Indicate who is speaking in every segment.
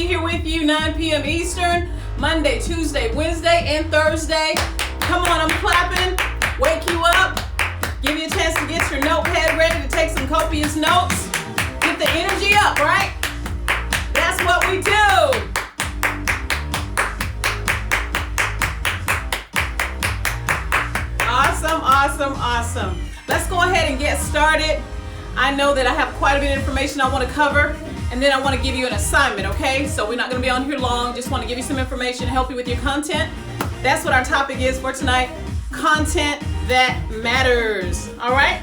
Speaker 1: be here with you 9 p.m. Eastern, Monday, Tuesday, Wednesday, and Thursday. Come on, I'm clapping. Wake you up. Give you a chance to get your notepad ready to take some copious notes. Get the energy up, right? That's what we do. Awesome. Let's go ahead and get started. I know that I have quite a bit of information I want to cover, and then I want to give you an assignment, okay? So we're not going to be on here long. Just want to give you some information, help you with your content. That's what our topic is for tonight. Content that matters, all right?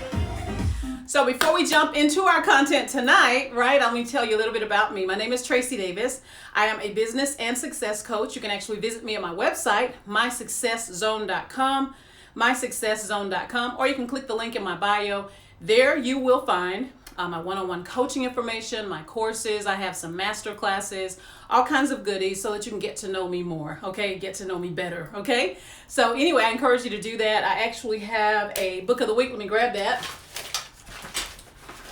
Speaker 1: So before we jump into our content tonight, right, let me tell you a little bit about me. My name is Tracie Davis. I am a business and success coach. You can actually visit me at my website, mysuccesszone.com, mysuccesszone.com, or you can click the link in my bio. There you will find my one-on-one coaching information, my courses. I have some master classes, all kinds of goodies so that you can get to know me more, okay? Get to know me better, okay? So anyway, I encourage you to do that. I actually have a book of the week. Let me grab that.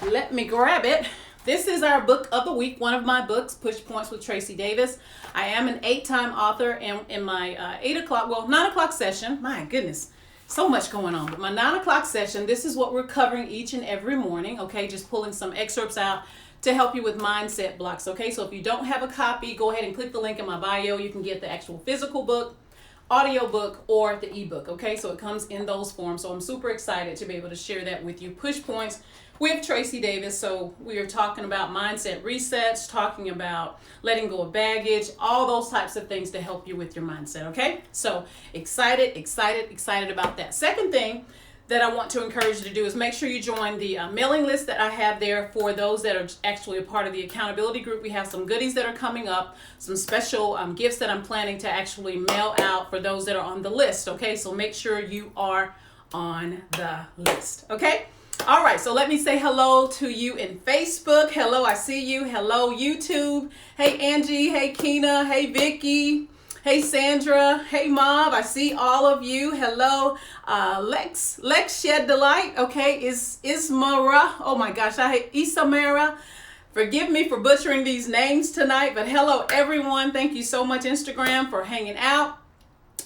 Speaker 1: Let me grab it. This is our book of the week, one of my books, Push Points with Tracie Davis. I am an 8-time author, and in my 9 o'clock session, my goodness, so much going on. But my 9 o'clock session, this is what we're covering each and every morning, okay? Just pulling some excerpts out to help you with mindset blocks, okay? So if you don't have a copy, go ahead and click the link in my bio. You can get the actual physical book, audio book, or the ebook, okay? So it comes in those forms. So I'm super excited to be able to share that with you. Push Points with Tracie Davis. So we are talking about mindset resets, talking about letting go of baggage, all those types of things to help you with your mindset, okay? So excited about that. Second thing that I want to encourage you to do is make sure you join the mailing list that I have there for those that are actually a part of the accountability group. We have some goodies that are coming up, some special gifts that I'm planning to actually mail out for those that are on the list, okay? So make sure you are on the list, okay? All right, so let me say hello to you in Facebook. Hello, I see you. Hello, YouTube. Hey, Angie. Hey, Keena. Hey, Vicky. Hey, Sandra. Hey, Mob. I see all of you. Hello, Lex Shed Delight. Okay, Ismara. Oh my gosh, I hate Isamara. Forgive me for butchering these names tonight, but hello, everyone. Thank you so much, Instagram, for hanging out.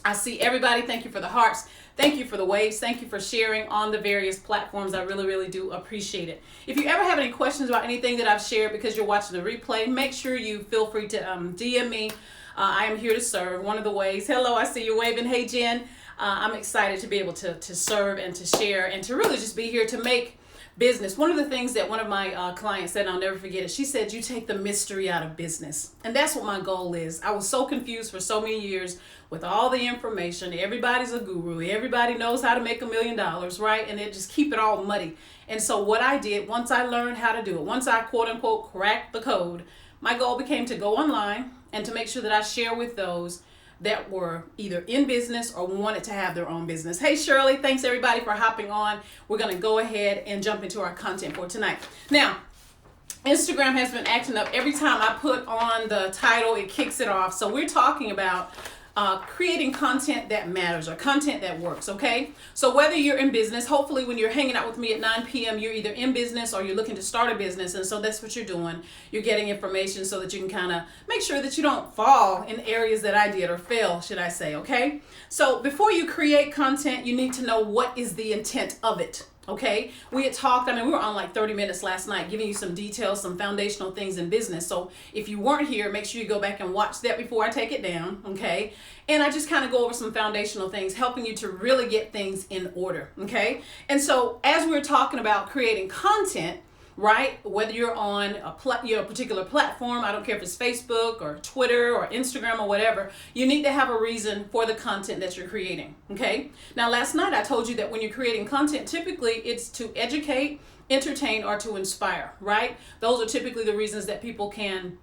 Speaker 1: I see everybody. Thank you for the hearts. Thank you for the waves. Thank you for sharing on the various platforms. I really do appreciate it. If you ever have any questions about anything that I've shared because you're watching the replay, make sure you feel free to DM me. I am here to serve. One of the ways. Hello, I see you waving. Hey, Jen. I'm excited to be able to serve and to share and to really just be here to make business. One of the things that one of my clients said, and I'll never forget it, she said, you take the mystery out of business. And that's what my goal is. I was so confused for so many years with all the information. Everybody's a guru. Everybody knows how to make $1 million, right? And they just keep it all muddy. And so what I did, once I learned how to do it, once I quote unquote cracked the code, my goal became to go online and to make sure that I share with those that were either in business or wanted to have their own business. Hey, Shirley, thanks everybody for hopping on. We're going to go ahead and jump into our content for tonight. Now, Instagram has been acting up. Every time I put on the title, it kicks it off. So we're talking about creating content that matters or content that works, okay? So whether you're in business, hopefully when you're hanging out with me at 9 p.m., you're either in business or you're looking to start a business. And so that's what you're doing. You're getting information so that you can kind of make sure that you don't fall in areas that I did or fail, should I say, okay? So before you create content, you need to know what is the intent of it. Okay, we had talked, we were on like 30 minutes last night giving you some details, some foundational things in business. So if you weren't here, make sure you go back and watch that before I take it down, okay? And I just kind of go over some foundational things, helping you to really get things in order, okay? And so as we're talking about creating content, right? Whether you're on a particular platform, I don't care if it's Facebook or Twitter or Instagram or whatever, you need to have a reason for the content that you're creating, okay? Now, last night I told you that when you're creating content, typically it's to educate, entertain, or to inspire, right? Those are typically the reasons that people can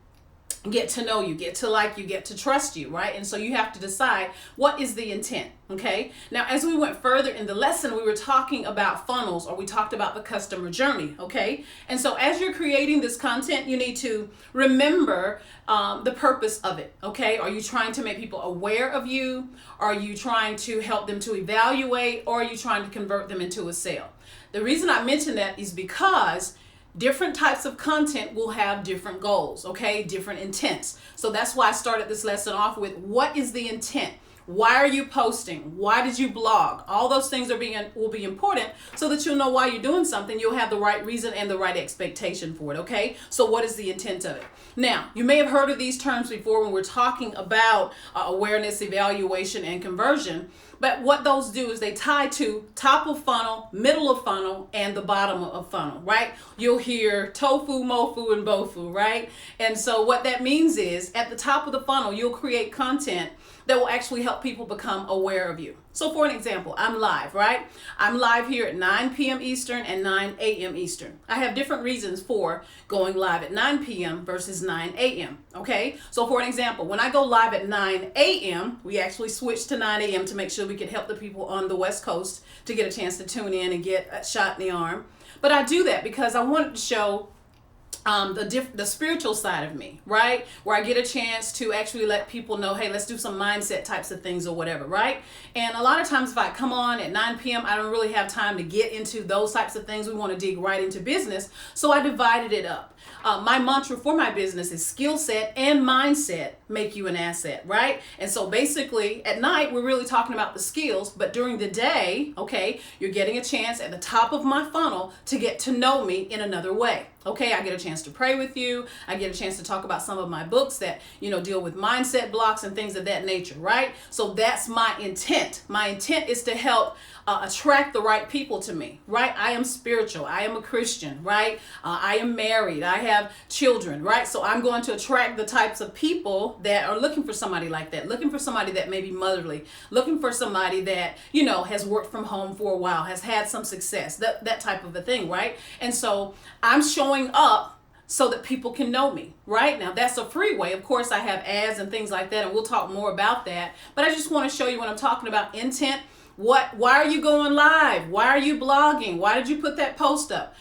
Speaker 1: get to know you, get to like you, get to trust you, right? And so you have to decide what is the intent, okay? Now, as we went further in the lesson, we were talking about funnels, or we talked about the customer journey, okay? And so as you're creating this content, you need to remember the purpose of it, okay? Are you trying to make people aware of you? Are you trying to help them to evaluate? Or are you trying to convert them into a sale? The reason I mention that is because different types of content will have different goals, okay? Different intents. So that's why I started this lesson off with, what is the intent? Why are you posting? Why did you blog? All those things will be important so that you'll know why you're doing something. You'll have the right reason and the right expectation for it, okay? So what is the intent of it? Now, you may have heard of these terms before when we're talking about awareness, evaluation, and conversion. But what those do is they tie to top of funnel, middle of funnel, and the bottom of funnel, right? You'll hear tofu, mofu, and bofu, right? And so what that means is at the top of the funnel, you'll create content that will actually help people become aware of you. So for an example, I'm live, right? I'm live here at 9 p.m. Eastern and 9 a.m. Eastern. I have different reasons for going live at 9 p.m. versus 9 a.m., okay? So for an example, when I go live at 9 a.m., we actually switch to 9 a.m. to make sure we can help the people on the West Coast to get a chance to tune in and get a shot in the arm. But I do that because I wanted to show the spiritual side of me, right? Where I get a chance to actually let people know, hey, let's do some mindset types of things or whatever, right? And a lot of times if I come on at 9 p.m., I don't really have time to get into those types of things. We want to dig right into business. So I divided it up. My mantra for my business is skill set and mindset make you an asset, right? And so basically at night, we're really talking about the skills, but during the day, okay, you're getting a chance at the top of my funnel to get to know me in another way. Okay, I get a chance to pray with you. I get a chance to talk about some of my books that, deal with mindset blocks and things of that nature, right? So that's my intent. My intent is to help attract the right people to me, right? I am spiritual. I am a Christian, right? I am married. I have children, right? So I'm going to attract the types of people that are looking for somebody like that, looking for somebody that may be motherly, looking for somebody that, has worked from home for a while, has had some success, that type of a thing, right? And so I'm showing up so that people can know me, right? Now that's a free way. Of course, I have ads and things like that, and we'll talk more about that. But I just want to show you when I'm talking about intent. Why are you going live? Why are you blogging? Why did you put that post up?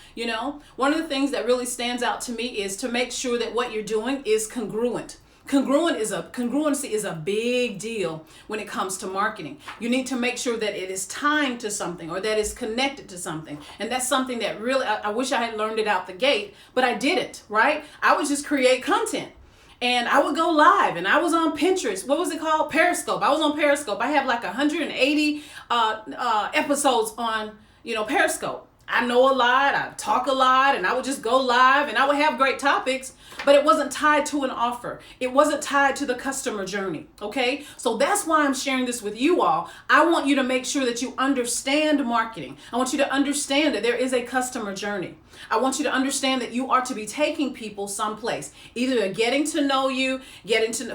Speaker 1: One of the things that really stands out to me is to make sure that what you're doing is congruent. Congruency is a big deal when it comes to marketing. You need to make sure that it is timed to something or that it's connected to something. And that's something that really, I wish I had learned it out the gate, but I didn't, right? I would just create content. And I would go live, and I was on Pinterest. What was it called? Periscope. I was on Periscope. I have like 180 episodes on, Periscope. I know a lot, I talk a lot, and I would just go live, and I would have great topics, but it wasn't tied to an offer. It wasn't tied to the customer journey, okay? So that's why I'm sharing this with you all. I want you to make sure that you understand marketing. I want you to understand that there is a customer journey. I want you to understand that you are to be taking people someplace. Either they're getting to know you,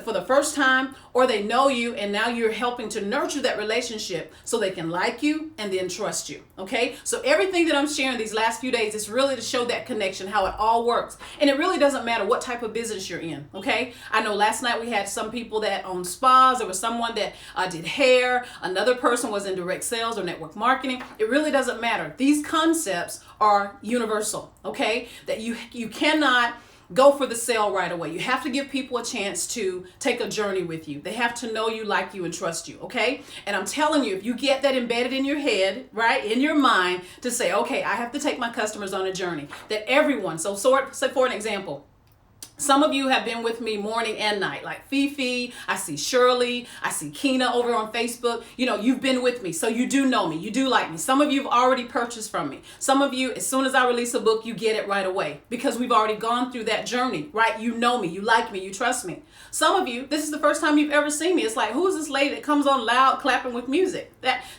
Speaker 1: for the first time, or they know you, and now you're helping to nurture that relationship so they can like you and then trust you, okay? So everything that I'm sharing these last few days is really to show that connection, how it all works. And it really doesn't matter what type of business you're in, okay? I know last night we had some people that own spas. There was someone that did hair. Another person was in direct sales or network marketing. It really doesn't matter. These concepts are universal, okay? That you cannot go for the sale right away. You have to give people a chance to take a journey with you. They have to know you, like you, and trust you, okay? And I'm telling you, if you get that embedded in your head, right, in your mind, to say, okay, I have to take my customers on a journey, that everyone, so for an example, some of you have been with me morning and night, like Fifi, I see Shirley, I see Keena over on Facebook. You've been with me, so you do know me, you do like me. Some of you have already purchased from me. Some of you, as soon as I release a book, you get it right away because we've already gone through that journey, right? You know me, you like me, you trust me. Some of you, this is the first time you've ever seen me. It's like, who is this lady that comes on loud clapping with music?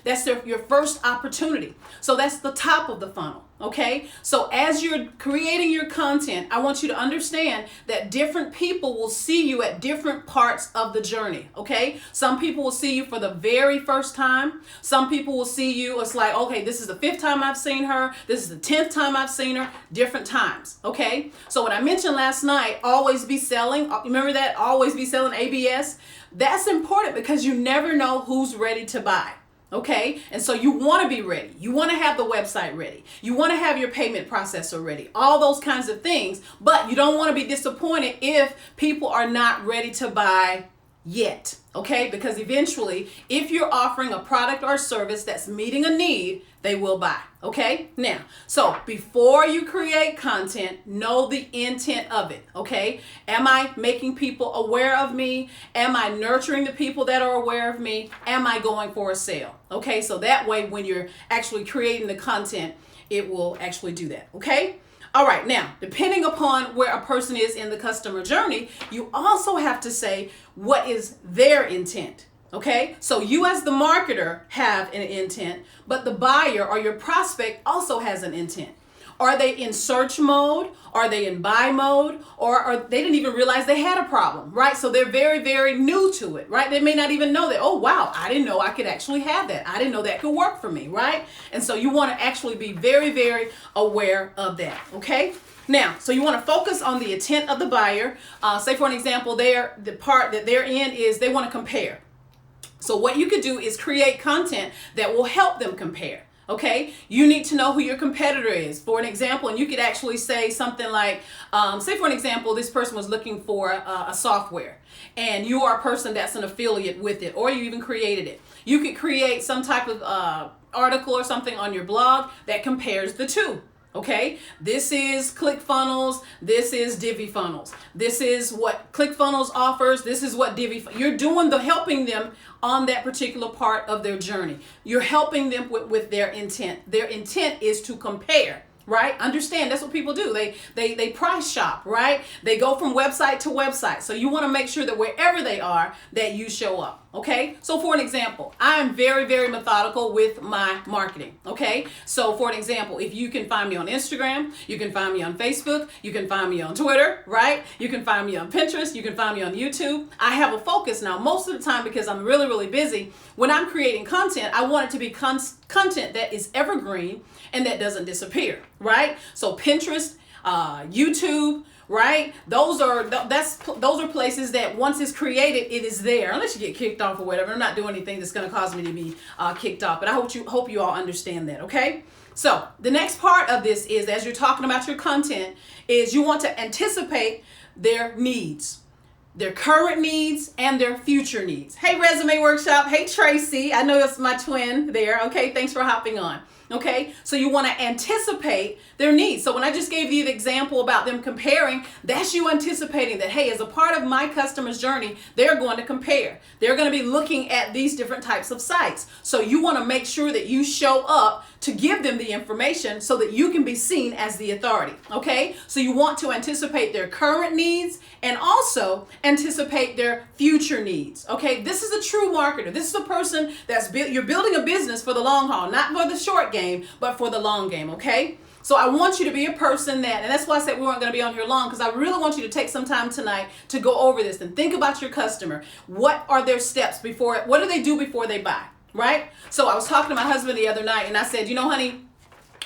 Speaker 1: That's your first opportunity. So that's the top of the funnel. Okay, so as you're creating your content, I want you to understand that different people will see you at different parts of the journey. Okay, some people will see you for the very first time. Some people will see you, it's like, okay, this is the 5th time I've seen her. This is the 10th time I've seen her. Different times. Okay, so what I mentioned last night, always be selling. Remember that? Always be selling ABS. That's important because you never know who's ready to buy. Okay, and so you want to be ready. You want to have the website ready. You want to have your payment processor ready. All those kinds of things, but you don't want to be disappointed if people are not ready to buy yet, okay? Because eventually, if you're offering a product or service that's meeting a need, they will buy, okay? Now, so before you create content, know the intent of it, okay? Am I making people aware of me? Am I nurturing the people that are aware of me? Am I going for a sale? Okay, so that way when you're actually creating the content, it will actually do that, okay? All right, now, depending upon where a person is in the customer journey, you also have to say what is their intent, okay? So you as the marketer have an intent, but the buyer or your prospect also has an intent. Are they in search mode? Are they in buy mode? Or they didn't even realize they had a problem, right? So they're very, very new to it, right? They may not even know that, oh, wow, I didn't know I could actually have that. I didn't know that could work for me, right? And so you want to actually be very, very aware of that, okay? Now, so you want to focus on the intent of the buyer. Say, for an example, the part that they're in is they want to compare. So what you could do is create content that will help them compare. Okay, you need to know who your competitor is. For an example, and you could actually say something like, say for an example, this person was looking for a software and you are a person that's an affiliate with it, or you even created it. You could create some type of article or something on your blog that compares the two. Okay, this is ClickFunnels, this is DiviFunnels. This is what ClickFunnels offers, this is what you're doing helping them on that particular part of their journey. You're helping them with their intent. Their intent is to compare. Right? Understand, that's what people do. They price shop, right? They go from website to website. So you want to make sure that wherever they are, that you show up. Okay? So for an example, I am very, very methodical with my marketing. Okay? So for an example, if you can find me on Instagram, you can find me on Facebook, you can find me on Twitter, right? You can find me on Pinterest, you can find me on YouTube. I have a focus now most of the time because I'm really, really busy. When I'm creating content, I want it to be content that is evergreen and that doesn't disappear, right? So Pinterest, YouTube, right? Those are places that once it's created, it is there. Unless you get kicked off or whatever. I'm not doing anything that's going to cause me to be kicked off. But I hope you all understand that, okay? So the next part of this is, as you're talking about your content, is you want to anticipate their needs. Their current needs and their future needs. Hey, Resume Workshop. Hey, Tracie. I know it's my twin there. Okay, thanks for hopping on. Okay, so you want to anticipate their needs. So when I just gave you the example about them comparing, that's you anticipating that, hey, as a part of my customer's journey, they're going to compare. They're going to be looking at these different types of sites. So you want to make sure that you show up to give them the information so that you can be seen as the authority. Okay, so you want to anticipate their current needs and also anticipate their future needs. Okay, this is a true marketer. This is a person you're building a business for the long haul, not for the short game, but for the long game. Okay, so I want you to be a person and that's why I said we weren't going to be on here long, because I really want you to take some time tonight to go over this and think about your customer. What are their steps what do they do before they buy? Right? So I was talking to my husband the other night and I said, you know, honey,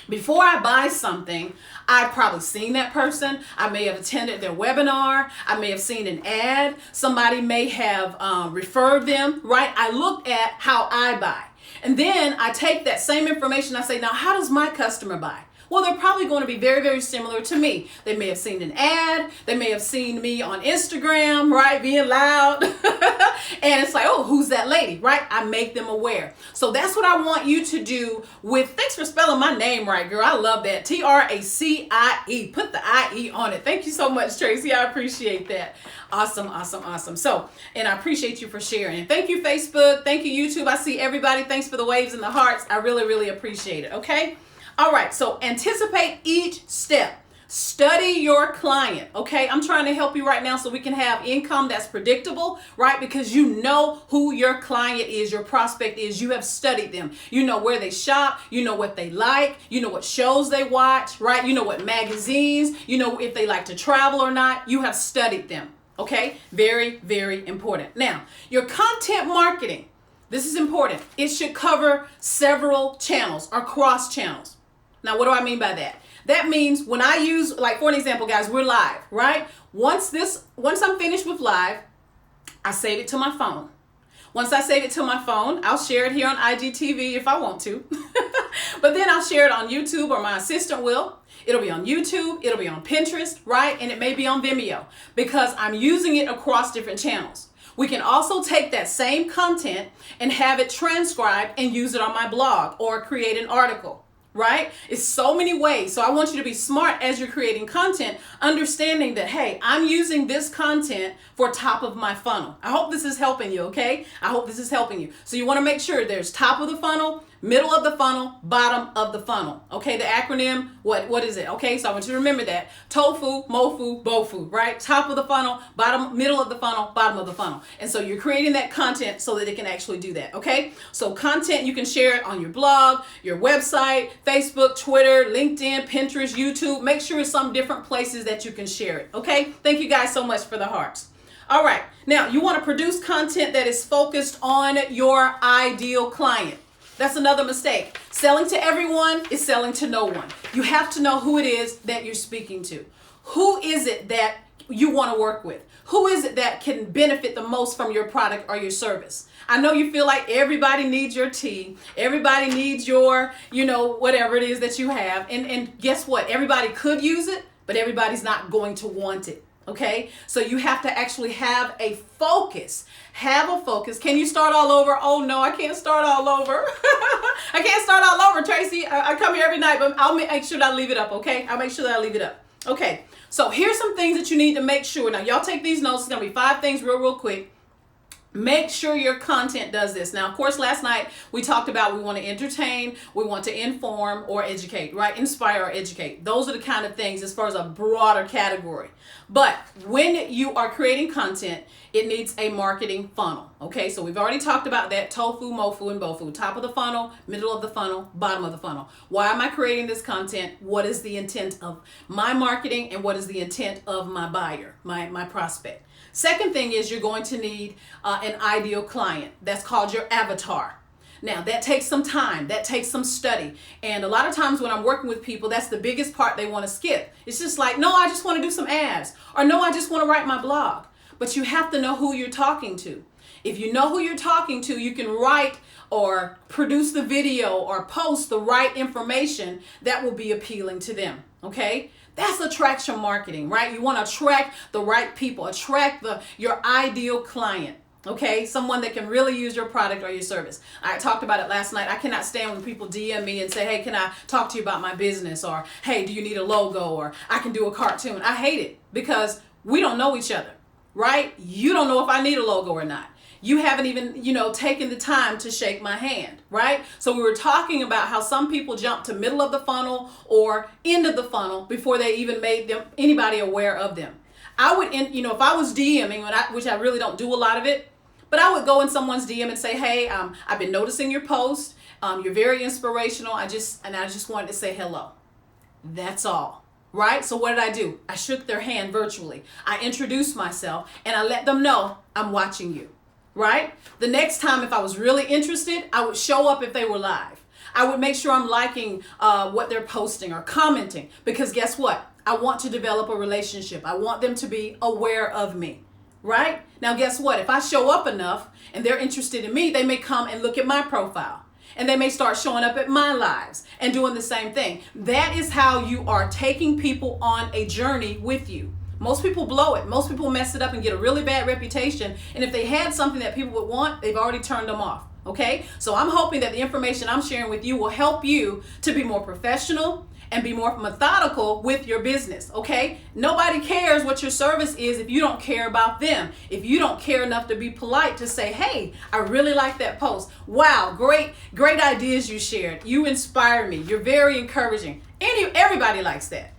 Speaker 1: before I buy something, I've probably seen that person. I may have attended their webinar. I may have seen an ad. Somebody may have referred them, right? I look at how I buy. And then I take that same information. I say, now, how does my customer buy? Well, they're probably going to be very, very similar to me. They may have seen an ad. They may have seen me on Instagram, right, being loud. And it's like, oh, who's that lady, right? I make them aware. So that's what I want you to do thanks for spelling my name right, girl. I love that. Tracie. Put the IE on it. Thank you so much, Tracie. I appreciate that. Awesome, awesome, awesome. So, and I appreciate you for sharing. And thank you, Facebook. Thank you, YouTube. I see everybody. Thanks for the waves and the hearts. I really, really appreciate it. Okay? All right, so anticipate each step. Study your client, okay? I'm trying to help you right now so we can have income that's predictable, right? Because you know who your client is, your prospect is. You have studied them. You know where they shop. You know what they like. You know what shows they watch, right? You know what magazines. You know if they like to travel or not. You have studied them, okay? Very, very important. Now, your content marketing. This is important. It should cover several channels or cross channels. Now, what do I mean by that? That means when I use, like for an example, guys, we're live, right? Once I'm finished with live, I save it to my phone. Once I save it to my phone, I'll share it here on IGTV if I want to. But then I'll share it on YouTube, or my assistant will. It'll be on YouTube, it'll be on Pinterest, right? And it may be on Vimeo because I'm using it across different channels. We can also take that same content and have it transcribed and use it on my blog or create an article, right? It's so many ways. So I want you to be smart as you're creating content, understanding that, hey, I'm using this content for top of my funnel. I hope this is helping you, okay? I hope this is helping you. So you want to make sure there's top of the funnel, middle of the funnel, bottom of the funnel. Okay, the acronym, what is it? Okay, so I want you to remember that. TOFU, MOFU, BOFU, right? Top of the funnel, bottom, middle of the funnel, bottom of the funnel. And so you're creating that content so that it can actually do that, okay? So content, you can share it on your blog, your website, Facebook, Twitter, LinkedIn, Pinterest, YouTube. Make sure it's some different places that you can share it, okay? Thank you guys so much for the hearts. All right, now you want to produce content that is focused on your ideal client. That's another mistake. Selling to everyone is selling to no one. You have to know who it is that you're speaking to. Who is it that you want to work with? Who is it that can benefit the most from your product or your service? I know you feel like everybody needs your tea. Everybody needs your, whatever it is that you have. And guess what? Everybody could use it, but everybody's not going to want it. Okay, so you have to actually have a focus. Have a focus. Can you start all over? Oh no, I can't start all over. I can't start all over, Tracie. I come here every night, but I'll make sure that I leave it up, okay? I'll make sure that I leave it up. Okay, so here's some things that you need to make sure. Now, y'all take these notes. It's going to be 5 things real quick. Make sure your content does this. Now, of course, last night we talked about we want to entertain, we want to inform or educate, right? Inspire or educate. Those are the kind of things as far as a broader category. But when you are creating content, it needs a marketing funnel. Okay, so we've already talked about that. TOFU, MOFU, and BOFU. Top of the funnel, middle of the funnel, bottom of the funnel. Why am I creating this content? What is the intent of my marketing and what is the intent of my buyer, my prospect? Second thing is you're going to need an ideal client. That's called your avatar. Now, that takes some time. That takes some study. And a lot of times when I'm working with people, that's the biggest part they want to skip. It's just like, no, I just want to do some ads. Or no, I just want to write my blog. But you have to know who you're talking to. If you know who you're talking to, you can write or produce the video or post the right information that will be appealing to them. Okay? That's attraction marketing, right? You want to attract the right people, attract your ideal client, okay? Someone that can really use your product or your service. I talked about it last night. I cannot stand when people DM me and say, hey, can I talk to you about my business? Or, hey, do you need a logo? Or I can do a cartoon. I hate it because we don't know each other, right? You don't know if I need a logo or not. You haven't even, taken the time to shake my hand, right? So we were talking about how some people jump to middle of the funnel or end of the funnel before they even made anybody aware of them. I would, if I was DMing, which I really don't do a lot of it, but I would go in someone's DM and say, hey, I've been noticing your post. You're very inspirational. I just wanted to say hello. That's all. Right? So what did I do? I shook their hand virtually. I introduced myself and I let them know I'm watching you. Right? The next time, if I was really interested, I would show up if they were live. I would make sure I'm liking what they're posting or commenting, because guess what? I want to develop a relationship. I want them to be aware of me. Right? Now, guess what? If I show up enough and they're interested in me, they may come and look at my profile. And they may start showing up at my lives and doing the same thing. That is how you are taking people on a journey with you. Most people blow it. Most people mess it up and get a really bad reputation. And if they had something that people would want, they've already turned them off. Okay? So I'm hoping that the information I'm sharing with you will help you to be more professional and be more methodical with your business. Okay? Nobody cares what your service is if you don't care about them. If you don't care enough to be polite to say, hey, I really like that post. Wow, great ideas you shared. You inspire me. You're very encouraging. Everybody likes that.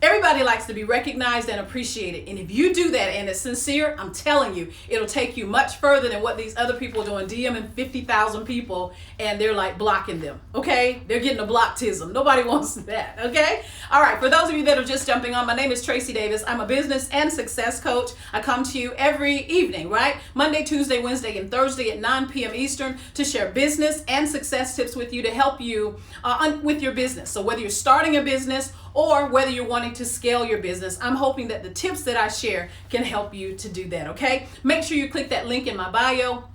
Speaker 1: Everybody likes to be recognized and appreciated. And if you do that and it's sincere, I'm telling you, it'll take you much further than what these other people are doing, DMing 50,000 people and they're like blocking them. Okay? They're getting a blocktism. Nobody wants that. Okay? All right. For those of you that are just jumping on, my name is Tracie Davis. I'm a business and success coach. I come to you every evening, right? Monday, Tuesday, Wednesday, and Thursday at 9 p.m. Eastern to share business and success tips with you to help you with your business. So whether you're starting a business or whether you're wanting to scale your business, I'm hoping that the tips that I share can help you to do that, okay? Make sure you click that link in my bio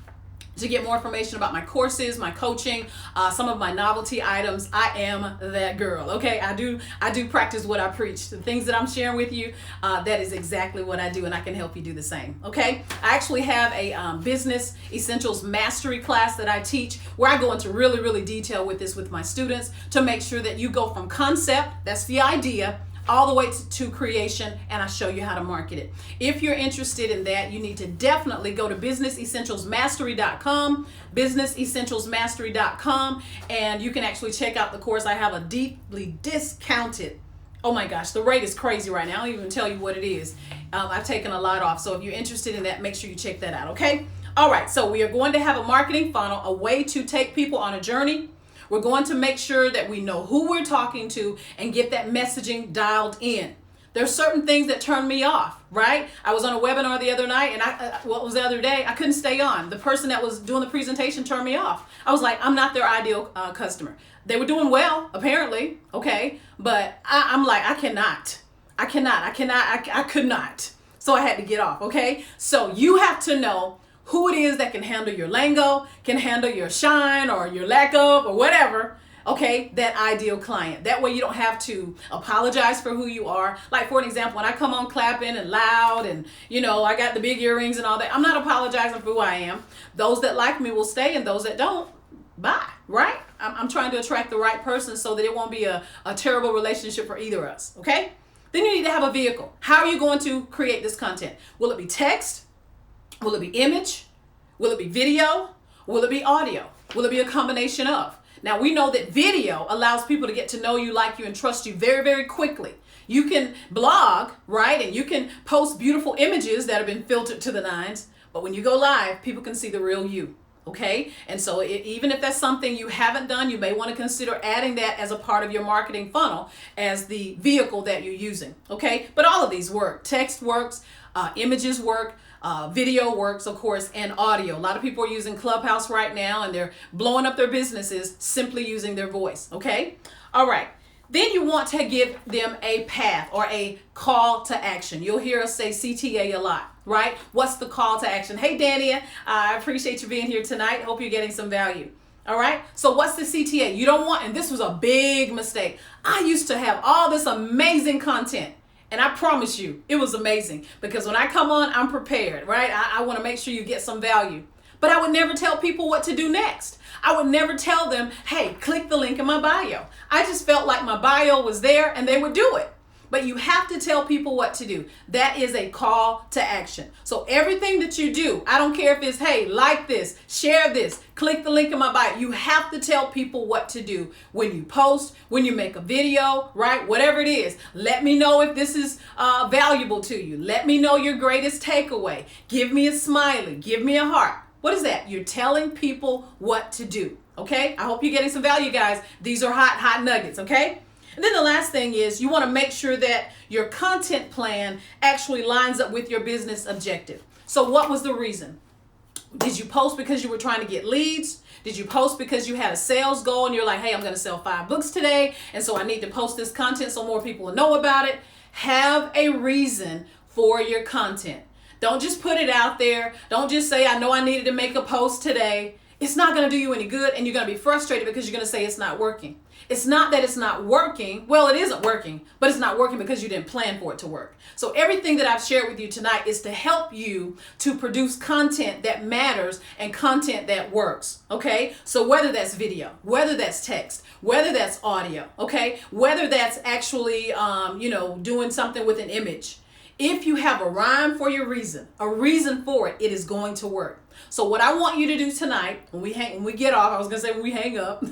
Speaker 1: to get more information about my courses, my coaching, some of my novelty items. I am that girl. Okay, I do practice what I preach. The things that I'm sharing with you, that is exactly what I do, and I can help you do the same. Okay, I actually have a business essentials mastery class that I teach, where I go into really detail with this with my students to make sure that you go from concept, that's the idea, all the way to creation, and I show you how to market it. If you're interested in that, you need to definitely go to businessessentialsmastery.com, businessessentialsmastery.com, and you can actually check out the course. I have a deeply discounted, oh my gosh, the rate is crazy right now. I don't even tell you what it is. I've taken a lot off, so if you're interested in that, make sure you check that out, okay? All right, so we are going to have a marketing funnel, a way to take people on a journey. We're going to make sure that we know who we're talking to and get that messaging dialed in. There's certain things that turn me off, right? I was on a webinar the other night, and what was the other day? I couldn't stay on. The person that was doing the presentation turned me off. I was like, I'm not their ideal customer. They were doing well, apparently, okay? But I'm like, I could not. So I had to get off, okay? So you have to know who it is that can handle your lingo, can handle your shine or your lack of or whatever, okay, that ideal client. That way you don't have to apologize for who you are. Like, for an example, when I come on clapping and loud and, you know, I got the big earrings and all that, I'm not apologizing for who I am. Those that like me will stay, and those that don't, bye, right? I'm trying to attract the right person so that it won't be a terrible relationship for either of us, okay? Then you need to have a vehicle. How are you going to create this content? Will it be text? Will it be image? Will it be video? Will it be audio? Will it be a combination of? Now, we know that video allows people to get to know you, like you, and trust you very quickly. You can blog, right? And you can post beautiful images that have been filtered to the nines. But when you go live, people can see the real you. Okay? And so even if that's something you haven't done, you may want to consider adding that as a part of your marketing funnel as the vehicle that you're using. Okay? But all of these work. Text works, images work, video works, of course, and audio. A lot of people are using Clubhouse right now, and they're blowing up their businesses simply using their voice. Okay? All right. Then you want to give them a path or a call to action. You'll hear us say CTA a lot, right? What's the call to action? Hey, Dania, I appreciate you being here tonight. Hope you're getting some value. All right. So what's the CTA? You don't want, and this was a big mistake. I used to have all this amazing content. And I promise you, it was amazing, because when I come on, I'm prepared, right? I want to make sure you get some value. But I would never tell people what to do next. I would never tell them, hey, click the link in my bio. I just felt like my bio was there and they would do it. But you have to tell people what to do. That is a call to action. So everything that you do, I don't care if it's, hey, like this, share this, click the link in my bio. You have to tell people what to do when you post, when you make a video, right? Whatever it is. Let me know if this is valuable to you. Let me know your greatest takeaway. Give me a smiley. Give me a heart. What is that? You're telling people what to do. Okay? I hope you're getting some value, guys. These are hot nuggets. Okay? And then the last thing is you want to make sure that your content plan actually lines up with your business objective. So what was the reason? Did you post because you were trying to get leads? Did you post because you had a sales goal and you're like, hey, I'm going to sell 5 books today, and so I need to post this content so more people will know about it? Have a reason for your content. Don't just put it out there. Don't just say, I know I needed to make a post today. It's not going to do you any good, and you're going to be frustrated because you're going to say it's not working. It's not that it's not working. Well, it isn't working, but it's not working because you didn't plan for it to work. So everything that I've shared with you tonight is to help you to produce content that matters and content that works, okay? So whether that's video, whether that's text, whether that's audio, okay? Whether that's actually, doing something with an image. If you have a rhyme for your reason, a reason for it, it is going to work. So what I want you to do tonight, when we get off, I was going to say when we hang up,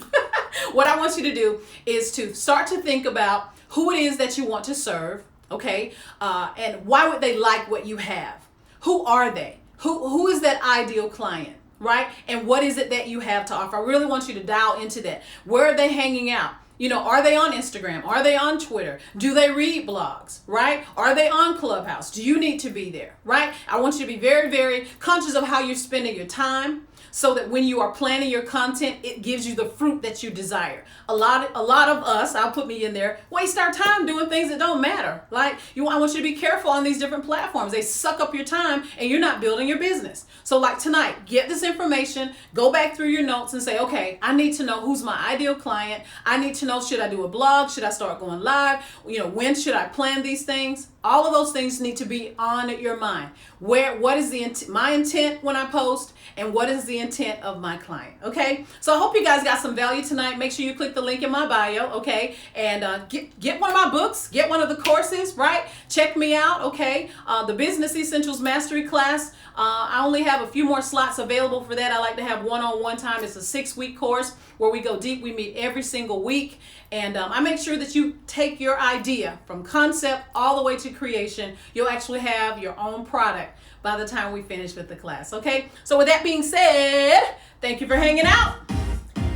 Speaker 1: what I want you to do is to start to think about who it is that you want to serve, okay? And why would they like what you have? Who are they? Who is that ideal client, right? And what is it that you have to offer? I really want you to dial into that. Where are they hanging out? Are they on Instagram? Are they on Twitter? Do they read blogs, right? Are they on Clubhouse? Do you need to be there, right? I want you to be very, very conscious of how you're spending your time. so that when you are planning your content, it gives you the fruit that you desire. A lot of us, I'll put me in there, waste our time doing things that don't matter. Like, I want you to be careful on these different platforms. They suck up your time and you're not building your business. So like tonight, get this information, go back through your notes and say, okay, I need to know who's my ideal client. I need to know, should I do a blog? Should I start going live? When should I plan these things? All of those things need to be on your mind. What is my intent when I post, and what is the intent of my client? Okay, so I hope you guys got some value tonight. Make sure you click the link in my bio, okay, and get one of my books, get one of the courses, right? Check me out, okay? The Business Essentials Mastery class. I only have a few more slots available for that. I like to have one-on-one time. It's a 6-week course where we go deep. We meet every single week. And I make sure that you take your idea from concept all the way to creation. You'll actually have your own product by the time we finish with the class, okay? So with that being said, thank you for hanging out.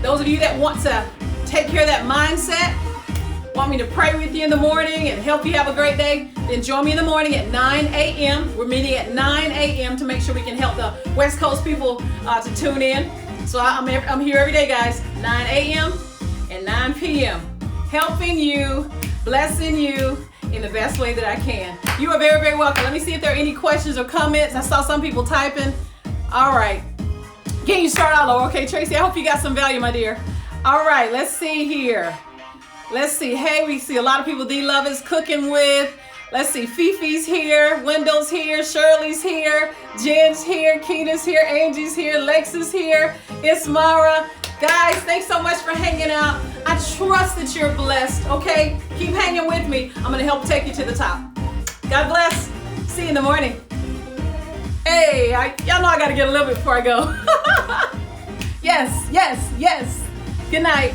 Speaker 1: Those of you that want to take care of that mindset, want me to pray with you in the morning and help you have a great day, then join me in the morning at 9 a.m. We're meeting at 9 a.m. to make sure we can help the West Coast people to tune in. So I'm here every day, guys, 9 a.m. and 9 p.m. helping you, blessing you in the best way that I can. You are very, very welcome. Let me see if there are any questions or comments. I saw some people typing. All right. Can you start all over? Okay, Tracie, I hope you got some value, my dear. All right, let's see here. Let's see. Hey, we see a lot of people D Love is cooking with. Let's see. Fifi's here. Wendell's here. Shirley's here. Jen's here. Keena's here. Angie's here. Lex is here. Ismara. Guys, thanks so much for hanging out. I trust that you're blessed, okay? Keep hanging with me. I'm going to help take you to the top. God bless. See you in the morning. Hey, y'all know I got to get a little bit before I go. Yes, yes, yes. Good night.